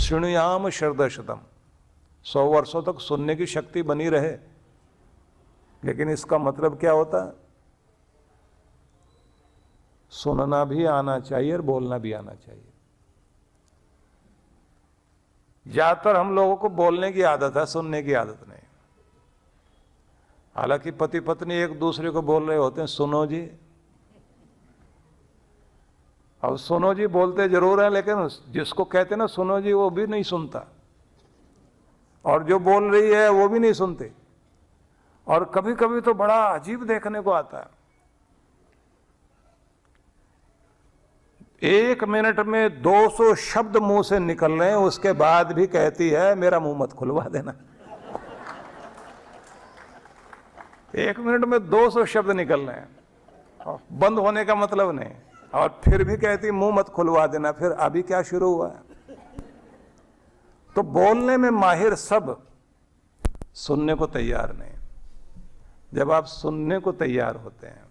शृणुयाम शरदशतम, 100 वर्षों तक सुनने की शक्ति बनी रहे। लेकिन इसका मतलब क्या होता है? सुनना भी आना चाहिए और बोलना भी आना चाहिए। ज्यादातर हम लोगों को बोलने की आदत है, सुनने की आदत नहीं। हालांकि पति पत्नी एक दूसरे को बोल रहे होते हैं, सुनो जी। अब सुनो जी बोलते जरूर है, लेकिन जिसको कहते हैं ना सुनो जी, वो भी नहीं सुनता, और जो बोल रही है वो भी नहीं सुनते। और कभी कभी तो बड़ा अजीब देखने को आता है, 1 मिनट में 200 शब्द मुंह से निकल रहे हैं, उसके बाद भी कहती है मेरा मुंह मत खुलवा देना। 1 मिनट में 200 शब्द निकल रहे हैं, बंद होने का मतलब नहीं, और फिर भी कहती मुंह मत खुलवा देना। फिर अभी क्या शुरू हुआ है? तो बोलने में माहिर सब, सुनने को तैयार नहीं। जब आप सुनने को तैयार होते हैं,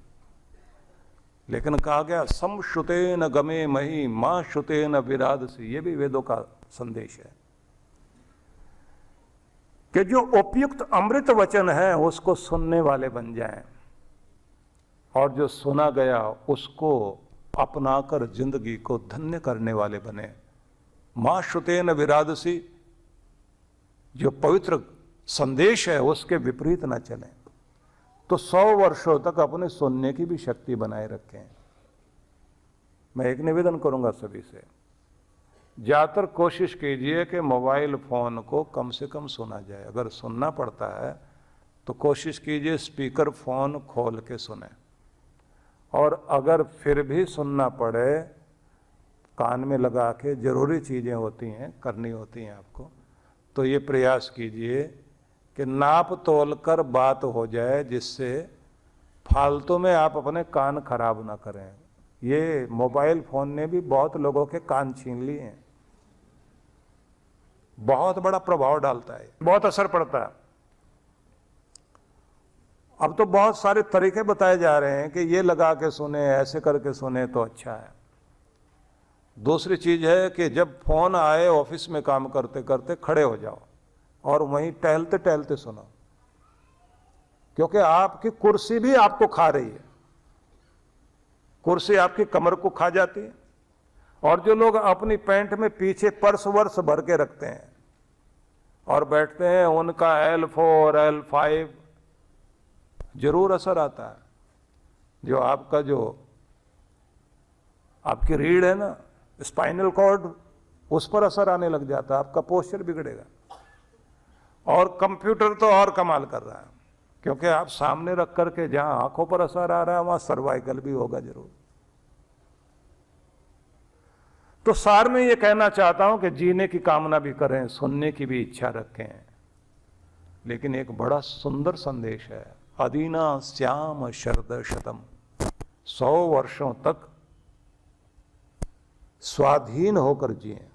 लेकिन कहा गया समश्रुते न गमे मही मां श्रुते न विरादसी, ये भी वेदों का संदेश है कि जो उपयुक्त अमृत वचन है उसको सुनने वाले बन जाएं, और जो सुना गया उसको अपनाकर जिंदगी को धन्य करने वाले बने। मां श्रुते न विरादसी, जो पवित्र संदेश है उसके विपरीत ना चलें। तो 100 वर्षों तक अपने सुनने की भी शक्ति बनाए रखें। मैं एक निवेदन करूंगा सभी से, ज्यादातर कोशिश कीजिए कि मोबाइल फोन को कम से कम सुना जाए। अगर सुनना पड़ता है तो कोशिश कीजिए स्पीकर फोन खोल के सुने, और अगर फिर भी सुनना पड़े कान में लगा के, जरूरी चीजें होती हैं करनी होती हैं आपको, तो ये प्रयास कीजिए कि नाप तोल कर बात हो जाए, जिससे फालतू में आप अपने कान खराब ना करें। ये मोबाइल फोन ने भी बहुत लोगों के कान छीन लिए हैं, बहुत बड़ा प्रभाव डालता है, बहुत असर पड़ता है। अब तो बहुत सारे तरीके बताए जा रहे हैं कि ये लगा के सुने, ऐसे करके सुने तो अच्छा है। दूसरी चीज है कि जब फोन आए ऑफिस में काम करते करते खड़े हो जाओ और वहीं टहलते टहलते सुनो, क्योंकि आपकी कुर्सी भी आपको खा रही है, कुर्सी आपकी कमर को खा जाती है। और जो लोग अपनी पैंट में पीछे पर्स वर्स भर के रखते हैं और बैठते हैं, उनका L4 L5 जरूर असर आता है। जो आपका आपकी रीढ़ है ना, स्पाइनल कॉर्ड, उस पर असर आने लग जाता है, आपका पोस्चर बिगड़ेगा। और कंप्यूटर तो और कमाल कर रहा है, क्योंकि आप सामने रख करके जहां आंखों पर असर आ रहा है वहां सर्वाइकल भी होगा जरूर। तो सार में ये कहना चाहता हूं कि जीने की कामना भी करें, सुनने की भी इच्छा रखें, लेकिन एक बड़ा सुंदर संदेश है, अदीना श्याम शरद शतम, 100 वर्षों तक स्वाधीन होकर जिए,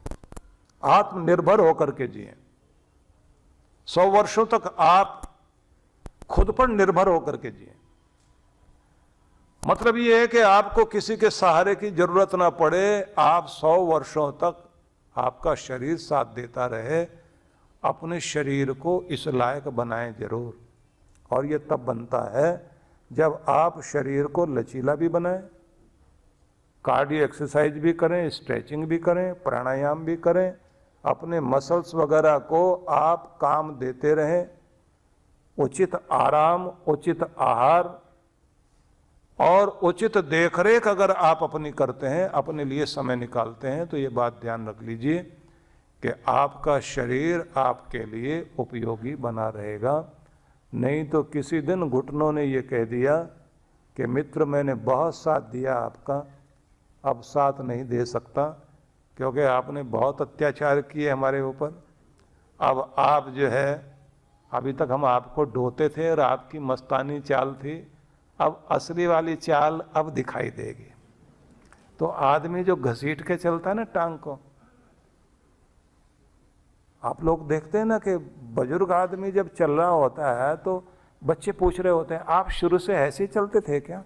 आत्मनिर्भर होकर के जिए। 100 वर्षों तक आप खुद पर निर्भर होकर के जिए। मतलब ये है कि आपको किसी के सहारे की जरूरत ना पड़े, आप 100 वर्षों तक आपका शरीर साथ देता रहे। अपने शरीर को इस लायक बनाएं जरूर, और ये तब बनता है जब आप शरीर को लचीला भी बनाएं, कार्डियो एक्सरसाइज भी करें, स्ट्रेचिंग भी करें, प्राणायाम भी करें, अपने मसल्स वगैरह को आप काम देते रहें। उचित आराम, उचित आहार और उचित देखरेख अगर आप अपनी करते हैं, अपने लिए समय निकालते हैं, तो ये बात ध्यान रख लीजिए कि आपका शरीर आपके लिए उपयोगी बना रहेगा। नहीं तो किसी दिन घुटनों ने ये कह दिया कि मित्र मैंने बहुत साथ दिया आपका, अब साथ नहीं दे सकता, क्योंकि आपने बहुत अत्याचार किए हमारे ऊपर। अब आप जो है, अभी तक हम आपको ढोते थे और आपकी मस्तानी चाल थी, अब असली वाली चाल अब दिखाई देगी। तो आदमी जो घसीट के चलता है ना टांग को, आप लोग देखते हैं ना कि बुजुर्ग आदमी जब चल रहा होता है तो बच्चे पूछ रहे होते हैं, आप शुरू से ऐसे ही चलते थे क्या?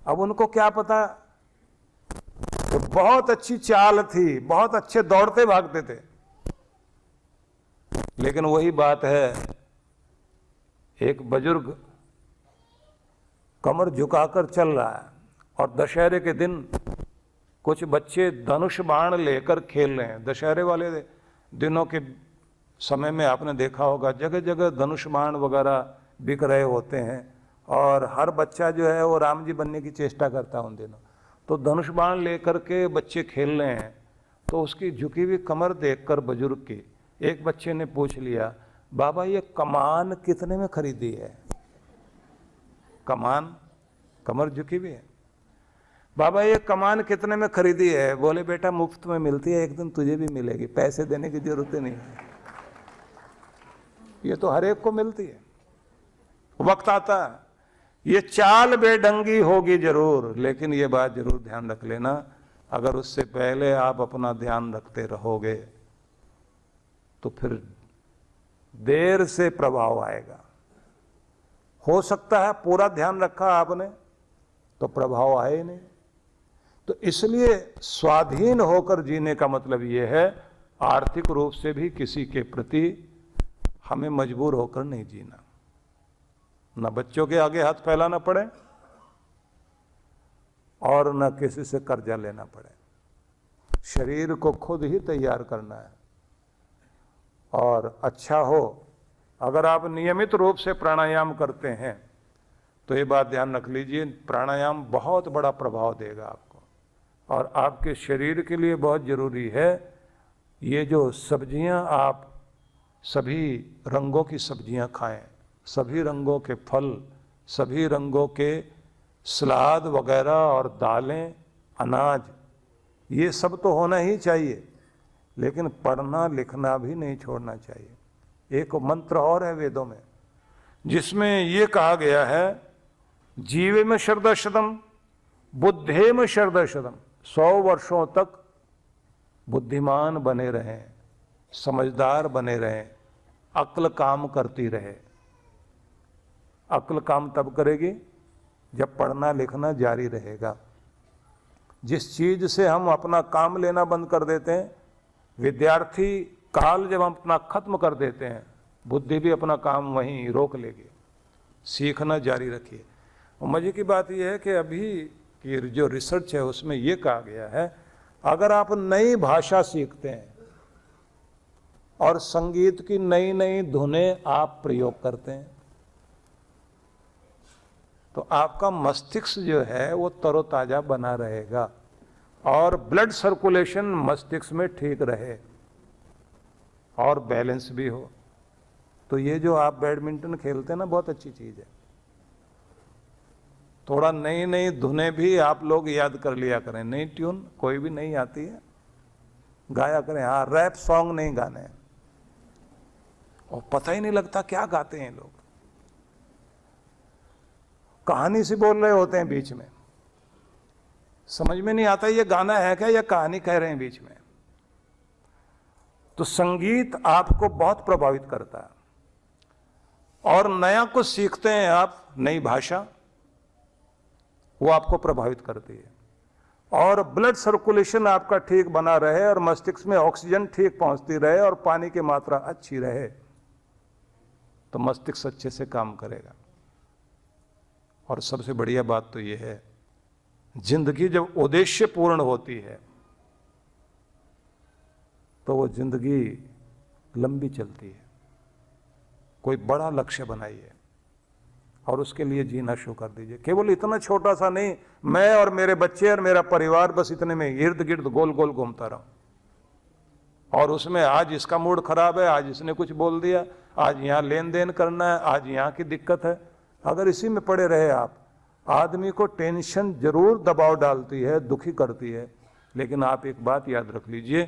अब उनको क्या पता, बहुत अच्छी चाल थी, बहुत अच्छे दौड़ते भागते थे। लेकिन वही बात है, एक बुजुर्ग कमर झुकाकर चल रहा है और दशहरे के दिन कुछ बच्चे धनुष बाण लेकर खेल रहे हैं। दशहरे वाले दिनों के समय में आपने देखा होगा जगह जगह धनुष बाण वगैरह बिक रहे होते हैं और हर बच्चा जो है वो राम जी बनने की चेष्टा करता है उन दिनों। तो धनुष बाण लेकर के बच्चे खेल रहे हैं, तो उसकी झुकी हुई कमर देखकर बुजुर्ग की एक बच्चे ने पूछ लिया, बाबा ये कमान कितने में खरीदी है? कमान, कमर झुकी हुई है, बाबा ये कमान कितने में खरीदी है? बोले बेटा मुफ्त में मिलती है, एक दिन तुझे भी मिलेगी, पैसे देने की जरूरत नहीं है, ये तो हर एक को मिलती है। वक्त आता है, ये चाल बेढंगी होगी जरूर, लेकिन ये बात जरूर ध्यान रख लेना, अगर उससे पहले आप अपना ध्यान रखते रहोगे तो फिर देर से प्रभाव आएगा। हो सकता है पूरा ध्यान रखा आपने तो प्रभाव आए ही नहीं। तो इसलिए स्वाधीन होकर जीने का मतलब यह है, आर्थिक रूप से भी किसी के प्रति हमें मजबूर होकर नहीं जीना, न बच्चों के आगे हाथ फैलाना पड़े और न किसी से कर्जा लेना पड़े। शरीर को खुद ही तैयार करना है। और अच्छा हो अगर आप नियमित रूप से प्राणायाम करते हैं तो ये बात ध्यान रख लीजिए, प्राणायाम बहुत बड़ा प्रभाव देगा आपको और आपके शरीर के लिए बहुत जरूरी है। ये जो सब्जियां, आप सभी रंगों की सब्जियां खाएं, सभी रंगों के फल, सभी रंगों के सलाद वगैरह और दालें, अनाज, ये सब तो होना ही चाहिए, लेकिन पढ़ना लिखना भी नहीं छोड़ना चाहिए। एक मंत्र और है वेदों में जिसमें ये कहा गया है, जीवे में शरदशतम बुद्धे में शरदशतम, 100 वर्षों तक बुद्धिमान बने रहें, समझदार बने रहें, अक्ल काम करती रहे। अक्ल काम तब करेगी जब पढ़ना लिखना जारी रहेगा। जिस चीज से हम अपना काम लेना बंद कर देते हैं, विद्यार्थी काल जब हम अपना खत्म कर देते हैं, बुद्धि भी अपना काम वहीं रोक लेगी। सीखना जारी रखिए। और मजे की बात यह है कि अभी की जो रिसर्च है उसमें यह कहा गया है, अगर आप नई भाषा सीखते हैं और संगीत की नई नई धुनें आप प्रयोग करते हैं तो आपका मस्तिष्क जो है वो तरोताजा बना रहेगा और ब्लड सर्कुलेशन मस्तिष्क में ठीक रहे और बैलेंस भी हो। तो ये जो आप बैडमिंटन खेलते हैं ना, बहुत अच्छी चीज है। थोड़ा नई नई धुनें भी आप लोग याद कर लिया करें। नई ट्यून कोई भी नहीं आती है गाया करें। हाँ, रैप सॉन्ग नहीं गाने हैं और पता ही नहीं लगता क्या गाते हैं लोग, कहानी से बोल रहे होते हैं बीच में, समझ में नहीं आता ये गाना है क्या या कहानी कह रहे हैं बीच में। तो संगीत आपको बहुत प्रभावित करता है और नया कुछ सीखते हैं आप, नई भाषा, वो आपको प्रभावित करती है और ब्लड सर्कुलेशन आपका ठीक बना रहे और मस्तिष्क में ऑक्सीजन ठीक पहुंचती रहे और पानी की मात्रा अच्छी रहे तो मस्तिष्क अच्छे से काम करेगा। और सबसे बढ़िया बात तो यह है, जिंदगी जब उद्देश्य पूर्ण होती है तो वो जिंदगी लंबी चलती है। कोई बड़ा लक्ष्य बनाइए और उसके लिए जीना शुरू कर दीजिए। केवल इतना छोटा सा नहीं, मैं और मेरे बच्चे और मेरा परिवार बस इतने में इर्द गिर्द गोल गोल घूमता रहूं और उसमें आज इसका मूड खराब है, आज इसने कुछ बोल दिया, आज यहां लेन देन करना है, आज यहां की दिक्कत है। अगर इसी में पड़े रहे आप, आदमी को टेंशन जरूर दबाव डालती है, दुखी करती है, लेकिन आप एक बात याद रख लीजिए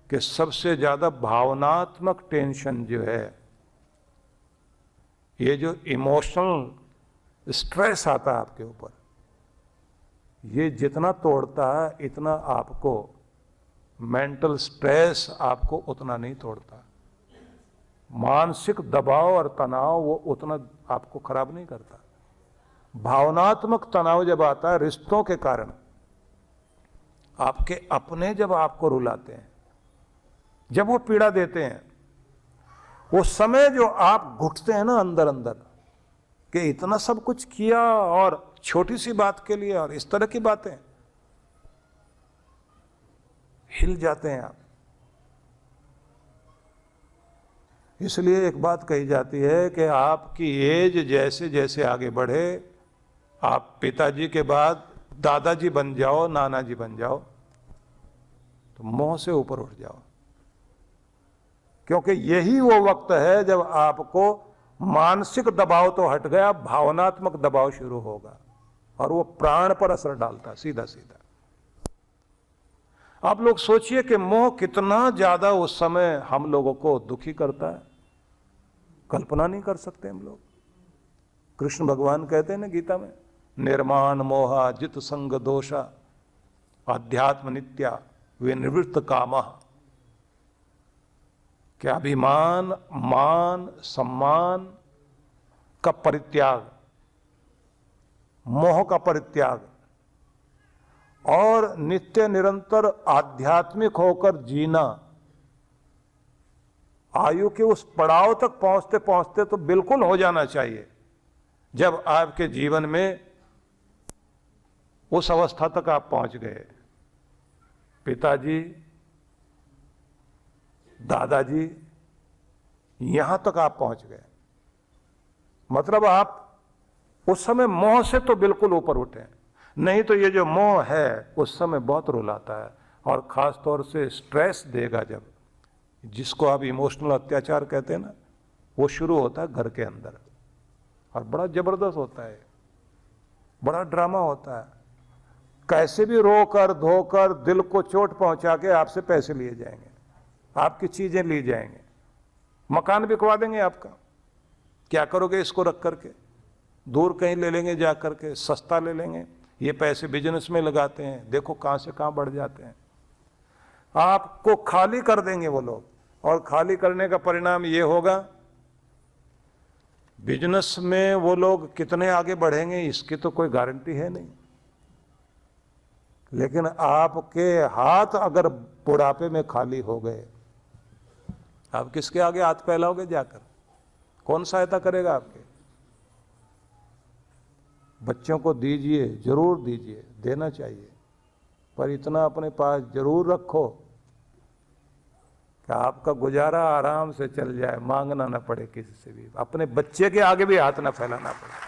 कि सबसे ज्यादा भावनात्मक टेंशन जो है, ये जो इमोशनल स्ट्रेस आता है आपके ऊपर, ये जितना तोड़ता है इतना आपको मेंटल स्ट्रेस आपको उतना नहीं तोड़ता। मानसिक दबाव और तनाव वो उतना आपको खराब नहीं करता। भावनात्मक तनाव जब आता है रिश्तों के कारण, आपके अपने जब आपको रुलाते हैं, जब वो पीड़ा देते हैं, उस समय जो आप घुटते हैं ना अंदर अंदर कि इतना सब कुछ किया और छोटी सी बात के लिए, और इस तरह की बातें, हिल जाते हैं आप। इसलिए एक बात कही जाती है कि आपकी एज जैसे जैसे आगे बढ़े, आप पिताजी के बाद दादाजी बन जाओ, नाना जी बन जाओ, तो मोह से ऊपर उठ जाओ, क्योंकि यही वो वक्त है जब आपको मानसिक दबाव तो हट गया, भावनात्मक दबाव शुरू होगा, और वो प्राण पर असर डालता सीधा सीधा। आप लोग सोचिए कि मोह कितना ज्यादा उस समय हम लोगों को दुखी करता है, कल्पना नहीं कर सकते हम लोग। कृष्ण भगवान कहते हैं ना गीता में, निर्माण मोहा जित संग दोषा अध्यात्म नित्या विनिवृत्त कामा। क्या अभिमान, मान, सम्मान का परित्याग, मोह का परित्याग, और नित्य निरंतर आध्यात्मिक होकर जीना, आयु के उस पड़ाव तक पहुंचते पहुंचते तो बिल्कुल हो जाना चाहिए जब आपके जीवन में उस अवस्था तक आप पहुंच गए। पिताजी, दादाजी, यहां तक आप पहुंच गए, मतलब आप उस समय मोह से तो बिल्कुल ऊपर उठे। नहीं तो ये जो मोह है उस समय बहुत रुलाता है, और खास तौर से स्ट्रेस देगा जब, जिसको आप इमोशनल अत्याचार कहते हैं ना, वो शुरू होता है घर के अंदर, और बड़ा जबरदस्त होता है, बड़ा ड्रामा होता है। कैसे भी रोकर धोकर दिल को चोट पहुंचा के आपसे पैसे लिए जाएंगे, आपकी चीजें ली जाएंगे, मकान बिकवा देंगे आपका। क्या करोगे इसको रख करके? दूर कहीं ले लेंगे, जा करके सस्ता ले लेंगे। ये पैसे बिजनेस में लगाते हैं, देखो कहां से कहां बढ़ जाते हैं। आपको खाली कर देंगे वो लोग, और खाली करने का परिणाम ये होगा, बिजनेस में वो लोग कितने आगे बढ़ेंगे इसकी तो कोई गारंटी है नहीं, लेकिन आपके हाथ अगर बुढ़ापे में खाली हो गए, आप किसके आगे हाथ फैलाओगे जाकर? कौन सहायता करेगा आपके? बच्चों को दीजिए, जरूर दीजिए, देना चाहिए, पर इतना अपने पास जरूर रखो कि आपका गुजारा आराम से चल जाए, मांगना ना पड़े किसी से भी, अपने बच्चे के आगे भी हाथ ना फैलाना पड़े।